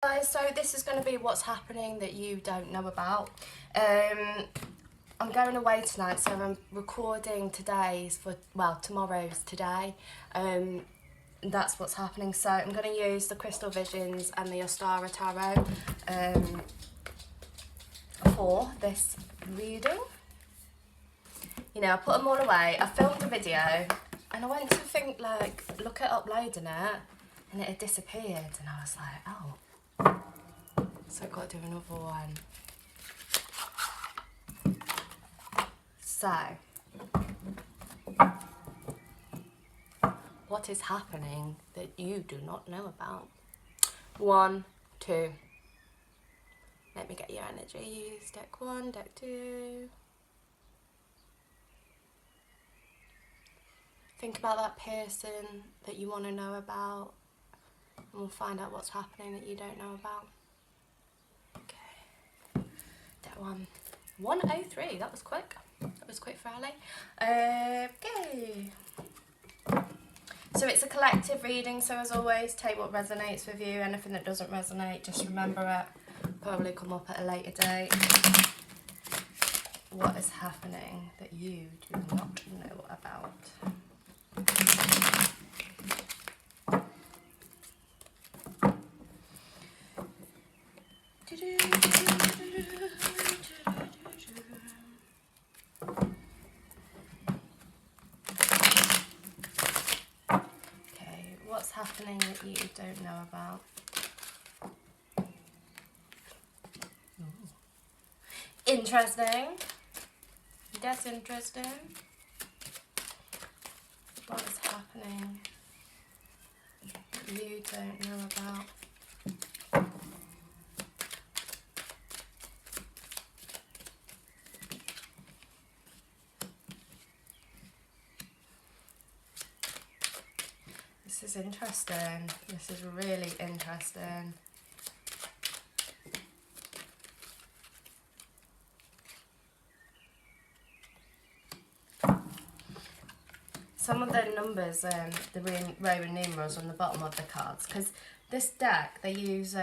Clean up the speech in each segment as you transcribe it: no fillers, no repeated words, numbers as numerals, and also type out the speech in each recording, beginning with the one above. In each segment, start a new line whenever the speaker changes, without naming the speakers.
Guys, so this is going to be what's happening that you don't know about. I'm going away tonight, so I'm recording today's for, well, tomorrow's today. That's what's happening. So I'm going to use the Crystal Visions and the about.Tarot for this reading. You know, I put them all away. I filmed a video and I went to think, like, look at uploading it, and it had disappeared, and I was like, oh. So I've got to do another one. So, what is happening that you do not know about? 1, 2. Let me get your energies. Deck 1, deck 2. Think about that person that you want to know about, and we'll find out what's happening that you don't know about. Okay. Deck 1. 103. That was quick. That was quick for Ali. Okay. So it's a collective reading, so as always, take what resonates with you. Anything that doesn't resonate, just remember it. Probably come up at a later date. What is happening that you do not know about? What's happening that you don't know about? Ooh. Interesting. That's interesting. What is happening that you don't know about? This is interesting. This is really interesting. Some of the numbers, the Roman numerals on the bottom of the cards, because this deck, they use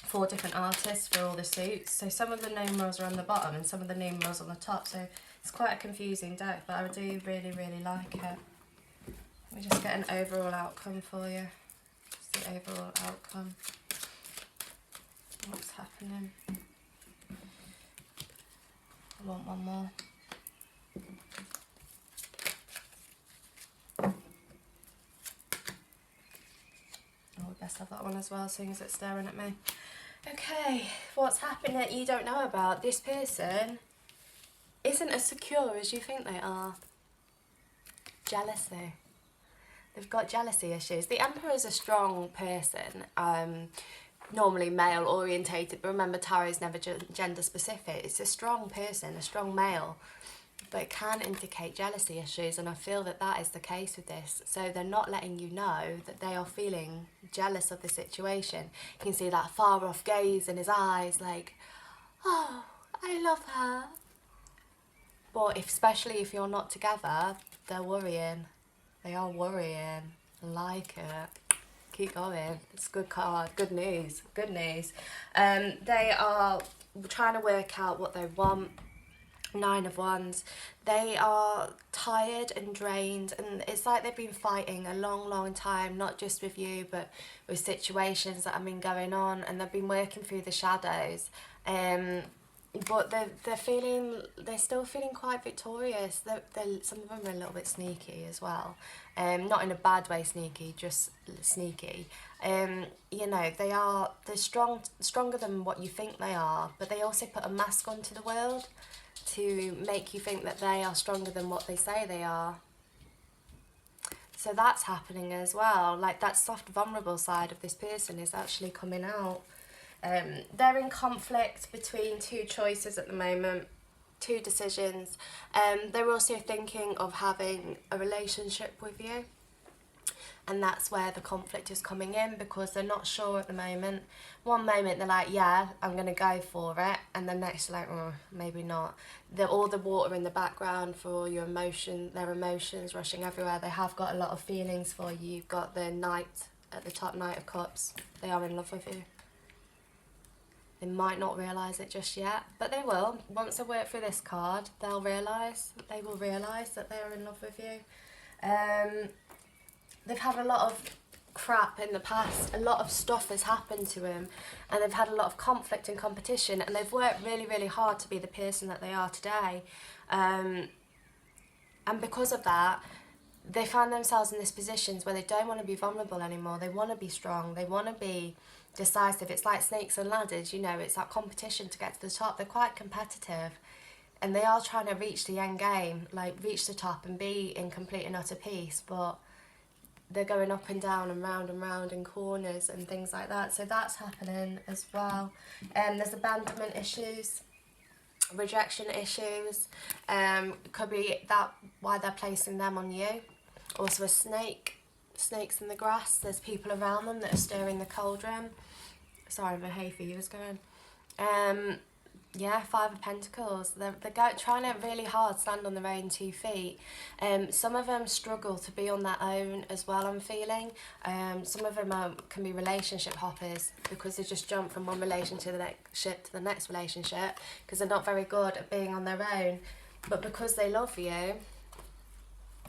4 different artists for all the suits. So some of the numerals are on the bottom and some of the numerals on the top. So it's quite a confusing deck, but I do really, really like it. Let me just get an overall outcome for you. Just the overall outcome. What's happening? I want one more. Oh, we best have that one as well, seeing as it's staring at me. Okay, what's happening that you don't know about? This person isn't as secure as you think they are. Jealousy. They've got jealousy issues. The Emperor is a strong person, normally male orientated, but remember tarot is never gender specific. It's a strong person, a strong male, but it can indicate jealousy issues, and I feel that that is the case with this. So they're not letting you know that they are feeling jealous of the situation. You can see that far off gaze in his eyes, like, oh, I love her. But especially if you're not together, they're worrying. They are worrying. I like it. Keep going. It's a good card. Good news. Good news. They are trying to work out what they want. 9 of Wands. They are tired and drained, and it's like they've been fighting a long, long time, not just with you, but with situations that have been going on, and they've been working through the shadows. But they're still feeling quite victorious. Some of them are a little bit sneaky as well. Not in a bad way sneaky, just sneaky. You know, they're stronger than what you think they are, but they also put a mask onto the world to make you think that they are stronger than what they say they are. So that's happening as well. Like, that soft, vulnerable side of this person is actually coming out. They're in conflict between 2 choices at the moment, 2 decisions. They're also thinking of having a relationship with you, and that's where the conflict is coming in, because they're not sure at the moment. One moment they're like, yeah, I'm going to go for it, and the next like, oh, maybe not. All the water in the background for all your their emotions rushing everywhere. They have got a lot of feelings for you. You've got the Knight at the top, Knight of Cups. They are in love with you. They might not realise it just yet, but they will. Once they work through this card, they will realise that they are in love with you. They've had a lot of crap in the past. A lot of stuff has happened to them, and they've had a lot of conflict and competition, and they've worked really, really hard to be the person that they are today. And because of that, they find themselves in these positions where they don't want to be vulnerable anymore. They want to be strong. They want to be decisive. It's like snakes and ladders, you know, it's that competition to get to the top. They're quite competitive, and they are trying to reach the end game, like reach the top and be in complete and utter peace, but they're going up and down and round in corners and things like that. So that's happening as well. There's abandonment issues, rejection issues. Could be that why they're placing them on you. Also a snakes in the grass. There's people around them that are stirring the cauldron. Sorry, my hay fever's going. Yeah, Five of Pentacles. They're trying to really hard stand on their own 2 feet. Some of them struggle to be on their own as well, I'm feeling. Some of them can be relationship hoppers because they just jump from one relationship to the next relationship because they're not very good at being on their own. But because they love you,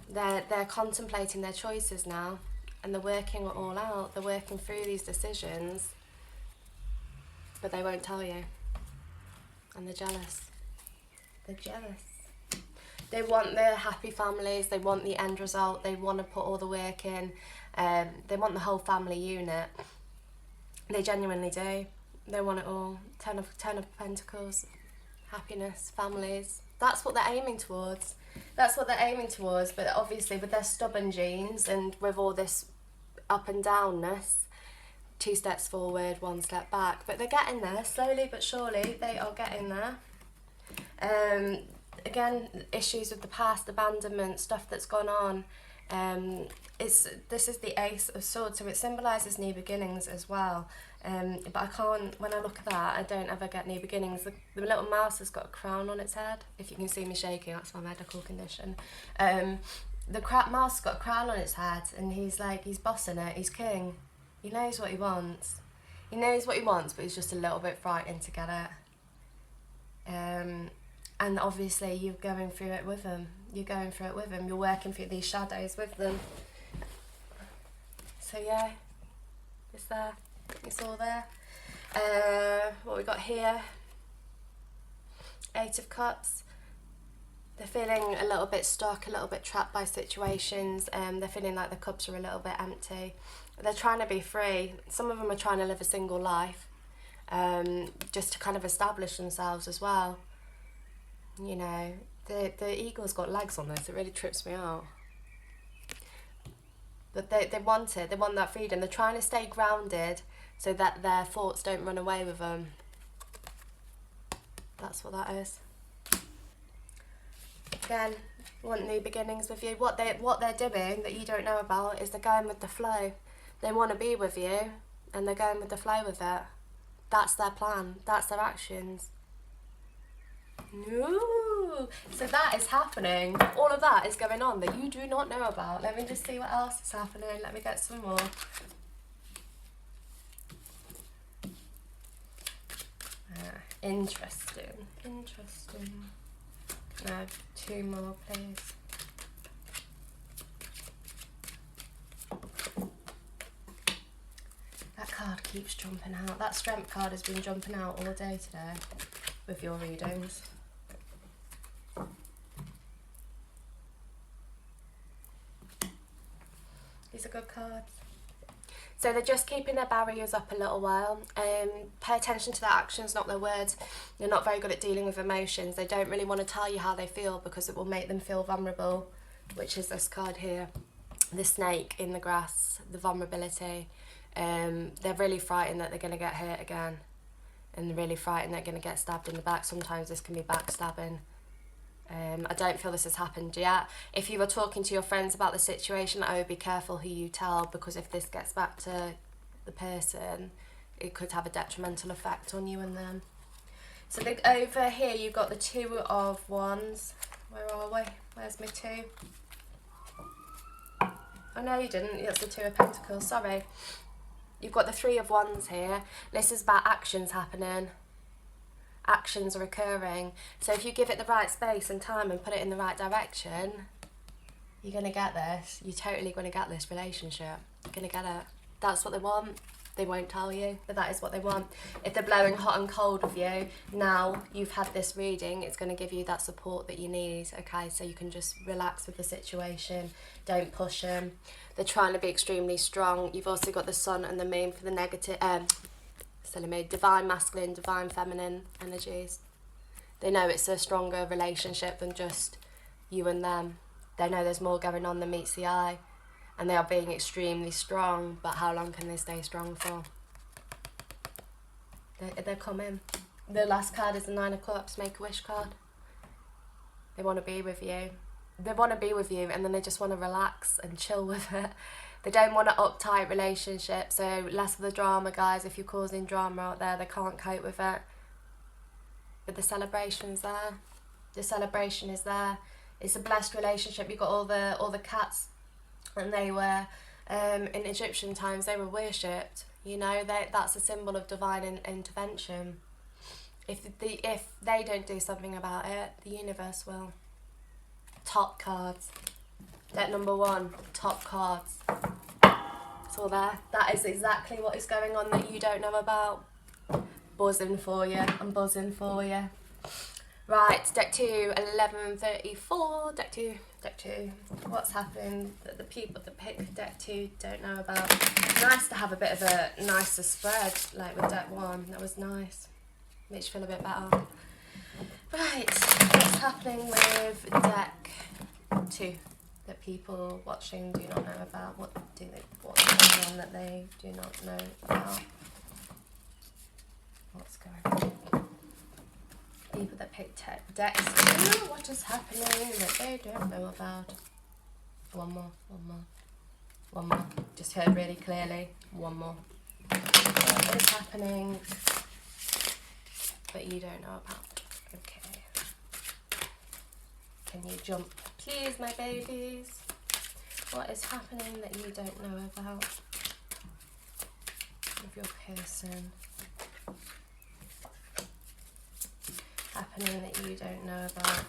they're contemplating their choices now, and they're working it all out. They're working through these decisions, but they won't tell you. And they're jealous. They're jealous. They want their happy families. They want the end result. They want to put all the work in. They want the whole family unit. They genuinely do. They want it all. Ten of Pentacles. Happiness. Families. That's what they're aiming towards. That's what they're aiming towards. But obviously with their stubborn genes and with all this up and downness, 2 steps forward, 1 step back, but they're getting there slowly but surely. They are getting there. Again, issues with the past, abandonment, stuff that's gone on. This is the Ace of Swords, so it symbolises new beginnings as well. But I can't, when I look at that, I don't ever get new beginnings. The little mouse has got a crown on its head. If you can see me shaking, that's my medical condition. The mouse has got a crown on its head, and he's bossing it. He's king. He knows what he wants. He knows what he wants, but he's just a little bit frightened to get it. And obviously you're going through it with him. You're going through it with him. You're working through these shadows with them. So yeah, it's there. It's all there. What we got here? 8 of Cups. They're feeling a little bit stuck, a little bit trapped by situations. They're feeling like the cups are a little bit empty. They're trying to be free. Some of them are trying to live a single life, just to kind of establish themselves as well. You know, the eagle's got legs on this. It really trips me out. But they want it. They want that freedom. They're trying to stay grounded so that their thoughts don't run away with them. That's what that is. Again, want new beginnings with you. What they're doing that you don't know about is they're going with the flow. They want to be with you, and they're going with the flow with it. That's their plan. That's their actions. Ooh, so that is happening. All of that is going on that you do not know about. Let me just see what else is happening. Let me get some more. Interesting. No, 2 more, please. That card keeps jumping out. That Strength card has been jumping out all day today with your readings. These are good cards. So they're just keeping their barriers up a little while. Pay attention to their actions, not their words. They're not very good at dealing with emotions. They don't really want to tell you how they feel because it will make them feel vulnerable, which is this card here. The snake in the grass, the vulnerability. They're really frightened that they're going to get hurt again. And they're really frightened they're going to get stabbed in the back. Sometimes this can be backstabbing. I don't feel this has happened yet. If you were talking to your friends about the situation, I would be careful who you tell, because if this gets back to the person, it could have a detrimental effect on you and them. So over here you've got the 2 of Wands. Where are we? Where's my 2? Oh no, you didn't. That's the 2 of Pentacles. Sorry. You've got the 3 of Wands here. This is about actions happening. actions are occurring. So if you give it the right space and time and put it in the right direction, you're going to get this. You're totally going to get this relationship. You're going to get it. That's what they want. They won't tell you, but that is what they want. If they're blowing hot and cold with you, now you've had this reading, it's going to give you that support that you need, okay? So you can just relax with the situation. Don't push them. They're trying to be extremely strong. You've also got the sun and the moon for the negative, divine masculine, divine feminine energies. They know it's a stronger relationship than just you and them. They know there's more going on than meets the eye. And they are being extremely strong, but how long can they stay strong for? They're coming. The last card is the Nine of Cups, Make-A-Wish card. They want to be with you. They want to be with you, and then they just want to relax and chill with it. They don't want an uptight relationship, so less of the drama, guys. If you're causing drama out there, they can't cope with it. But the celebration's there. The celebration is there. It's a blessed relationship. You've got all the cats. And they were, in Egyptian times, they were worshipped. You know, that's a symbol of divine intervention. If they don't do something about it, the universe will. Top cards. Deck number 1, top cards. It's all there. That is exactly what is going on that you don't know about. Buzzing for you. I'm buzzing for you. Right, deck 2, 1134, deck 2. What's happened that the people that pick deck 2 don't know about? It's nice to have a bit of a nicer spread, like with deck 1. That was nice. Makes you feel a bit better. Right, what's happening with deck 2 that people watching do not know about? What's going on that they do not know about? What's going on? People that pick decks 2, what is happening that they don't know about? One more. Just heard really clearly. One more. What is happening that you don't know about? Okay. Can you jump, please, my babies? What is happening that you don't know about with your person? Happening that you don't know about.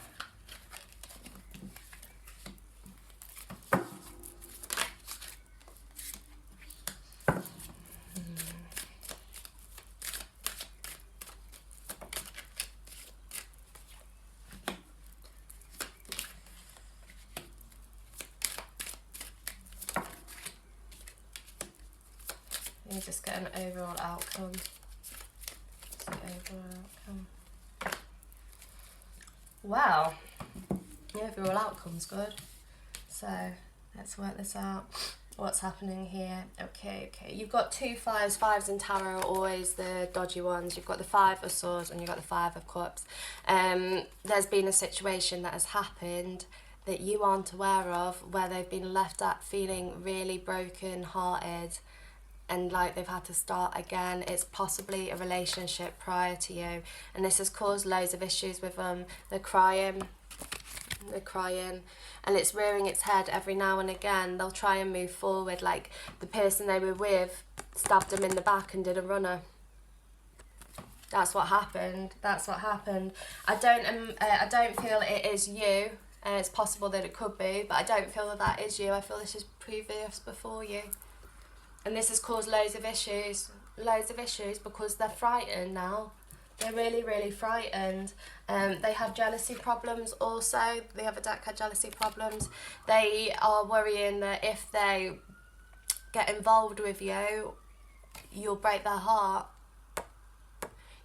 Let me just get an overall outcome. Wow, the overall outcome's good. So let's work this out. What's happening here? Okay. You've got 2 5s. 5s in tarot are always the dodgy ones. You've got the 5 of swords and you've got the 5 of cups. There's been a situation that has happened that you aren't aware of where they've been left at feeling really broken hearted and like they've had to start again. It's possibly a relationship prior to you, and this has caused loads of issues with them. They're crying, and it's rearing its head every now and again. They'll try and move forward, like the person they were with stabbed them in the back and did a runner. That's what happened. I don't feel it is you. It's possible that it could be, but I don't feel that is you. I feel this is previous before you. And this has caused loads of issues because they're frightened now. They're really, really frightened. They have jealousy problems also. The other deck had jealousy problems. They are worrying that if they get involved with you, you'll break their heart.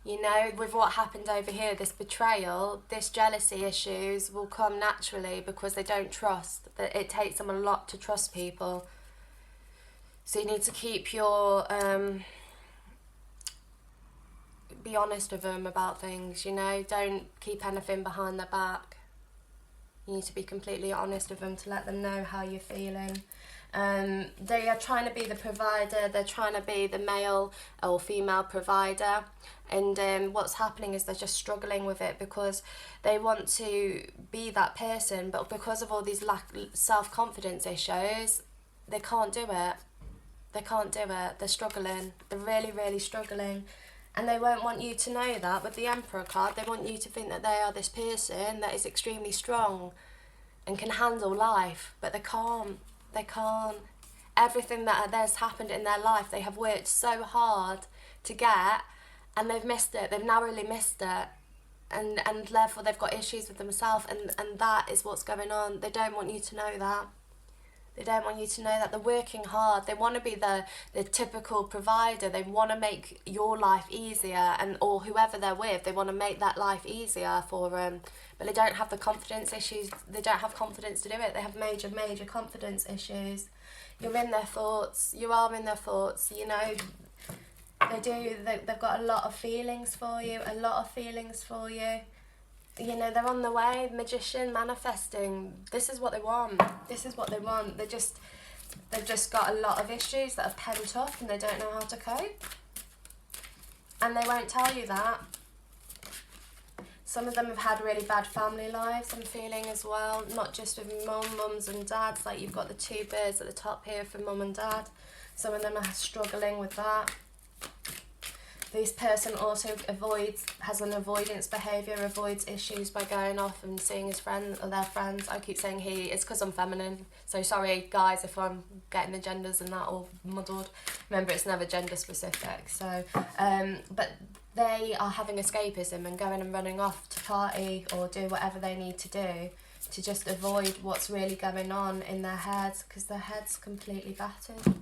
You know, with what happened over here, this betrayal, this jealousy issues will come naturally because they don't trust. That it takes them a lot to trust people. So you need to keep your, be honest with them about things, you know. Don't keep anything behind their back. You need to be completely honest with them to let them know how you're feeling. They are trying to be the provider. They're trying to be the male or female provider. And what's happening is they're just struggling with it because they want to be that person. But because of all these self-confidence issues, they can't do it. They're struggling. They're really, really struggling. And they won't want you to know that. With the Emperor card, they want you to think that they are this person that is extremely strong and can handle life, but they can't. They can't. Everything that has happened in their life, they have worked so hard to get, and they've missed it. They've narrowly missed it. And therefore they've got issues with themselves, and that is what's going on. They don't want you to know that. They don't want you to know that. They're working hard. They want to be the typical provider. They want to make your life easier, or whoever they're with, they want to make that life easier for them. But they don't have the confidence issues. They don't have confidence to do it. They have major confidence issues. You're in their thoughts. You are in their thoughts. You know, they've got a lot of feelings for you. A lot of feelings for you. You know, they're on the way. Magician, manifesting. This is what they want. This is what they want. They've just got a lot of issues that are pent up, and they don't know how to cope. And they won't tell you that. Some of them have had really bad family lives, I'm feeling as well. Not just with mums and dads. Like, you've got the two birds at the top here for mum and dad. Some of them are struggling with that. This person also has an avoidance behaviour, avoids issues by going off and seeing his friends or their friends. I keep saying he, it's because I'm feminine. So sorry guys if I'm getting the genders and that all muddled. Remember, it's never gender specific. So, but they are having escapism and going and running off to party or do whatever they need to do to just avoid what's really going on in their heads, because their head's completely battered.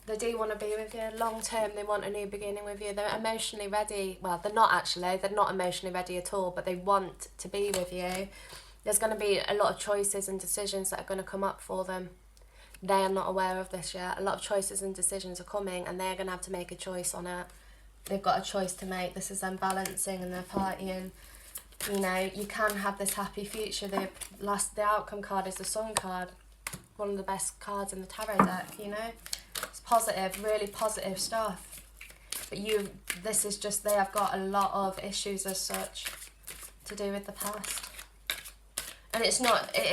They do want to be with you long term. They want a new beginning with you. They're emotionally ready. Well, they're not actually. They're not emotionally ready at all, but they want to be with you. There's going to be a lot of choices and decisions that are going to come up for them. They are not aware of this yet. A lot of choices and decisions are coming, and they're going to have to make a choice on it. They've got a choice to make. This is them balancing and they're partying. You know, you can have this happy future. The outcome card is the Sun card. One of the best cards in the tarot deck, you know. It's positive, really positive stuff. But this is just, they have got a lot of issues as such to do with the past. And it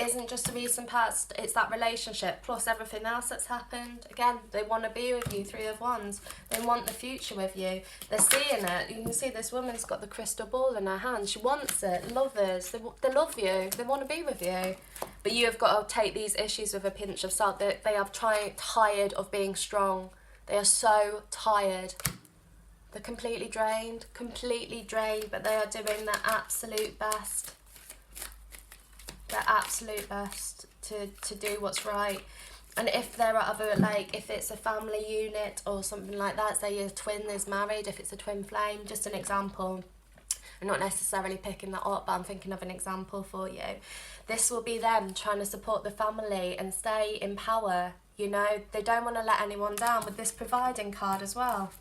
isn't just the recent past, it's that relationship plus everything else that's happened. Again, they want to be with you, Three of Wands. They want the future with you. They're seeing it. You can see this woman's got the crystal ball in her hand. She wants it. Lovers. They love you. They want to be with you. But you have got to take these issues with a pinch of salt. They are tired of being strong. They are so tired. They're completely drained, but they are doing their absolute best. Their absolute best to do what's right. And if there are other, like, if it's a family unit or something like that, say your twin is married, if it's a twin flame, just an example. I'm not necessarily picking that up, but I'm thinking of an example for you. This will be them trying to support the family and stay in power, you know. They don't want to let anyone down with this providing card as well.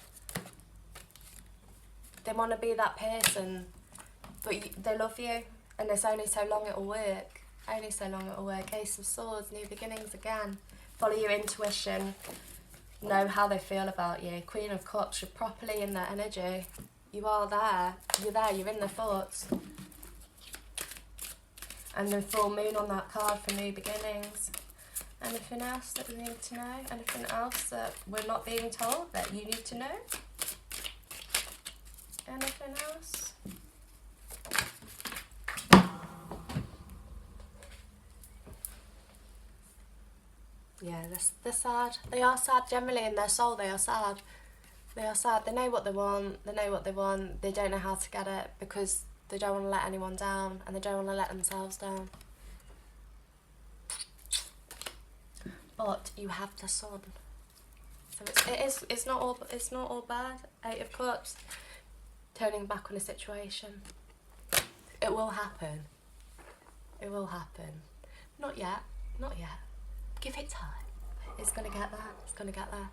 They want to be that person, but they love you, and it's only so long it'll work. Only so long it'll work. Ace of Swords, new beginnings again. Follow your intuition. Know how they feel about you. Queen of Cups, you're properly in their energy. You are there. You're there. You're in their thoughts. And the full moon on that card for new beginnings. Anything else that we need to know? Anything else that we're not being told that you need to know? Anything else? Yeah, they're sad. They are sad generally in their soul. They are sad. They are sad. They know what they want. They know what they want. They don't know how to get it because they don't want to let anyone down, and they don't want to let themselves down. But you have the Sun, so it's not all bad. Eight of Cups, turning back on a situation. It will happen. It will happen. Not yet. Not yet. Give it time. It's gonna get there. It's gonna get there.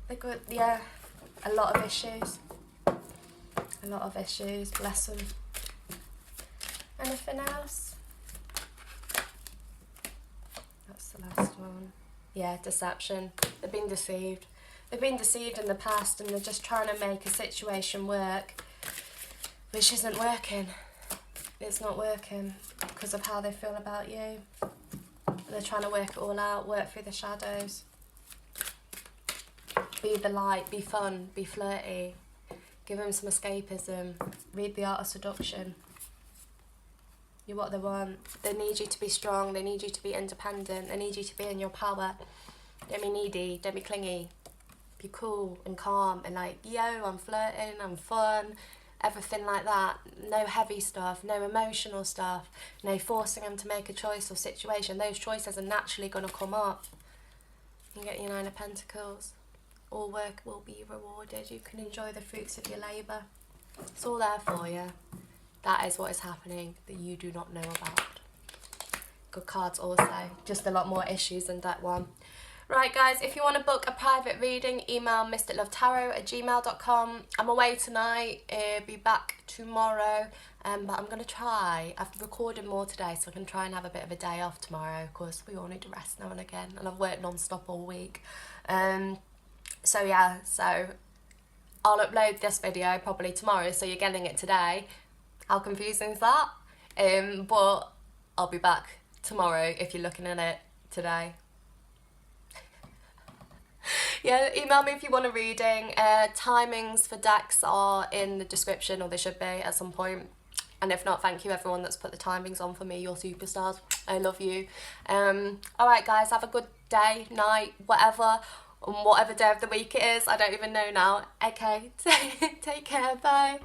They're good. Yeah. A lot of issues. A lot of issues. Bless them. Anything else? That's the last one. Yeah, deception. They've been deceived. They've been deceived in the past, and they're just trying to make a situation work, which isn't working. It's not working because of how they feel about you. They're trying to work it all out, work through the shadows. Be the light, be fun, be flirty. Give them some escapism. Read The Art of Seduction. You're what they want. They need you to be strong. They need you to be independent. They need you to be in your power. Don't be needy. Don't be clingy. Be cool and calm and like, yo, I'm flirting, I'm fun, everything like that. No heavy stuff, no emotional stuff, no forcing them to make a choice or situation. Those choices are naturally going to come up. You get your 9 of Pentacles. All work will be rewarded. You can enjoy the fruits of your labour. It's all there for you. That is what is happening that you do not know about. Good cards also. Just a lot more issues than that one. Right guys, if you want to book a private reading, email mysticlovetarot@gmail.com. I'm away tonight, be back tomorrow, but I'm going to try. I've recorded more today, so I can try and have a bit of a day off tomorrow. Of course, we all need to rest now and again, and I've worked non-stop all week. So yeah, so I'll upload this video probably tomorrow, so you're getting it today. How confusing is that? But I'll be back tomorrow if you're looking at it today. Yeah, email me if you want a reading. Timings for decks are in the description, or they should be at some point. And if not, thank you everyone that's put the timings on for me. You're superstars. I love you. Alright guys, have a good day, night, whatever. On whatever day of the week it is. I don't even know now. Okay, take care, bye.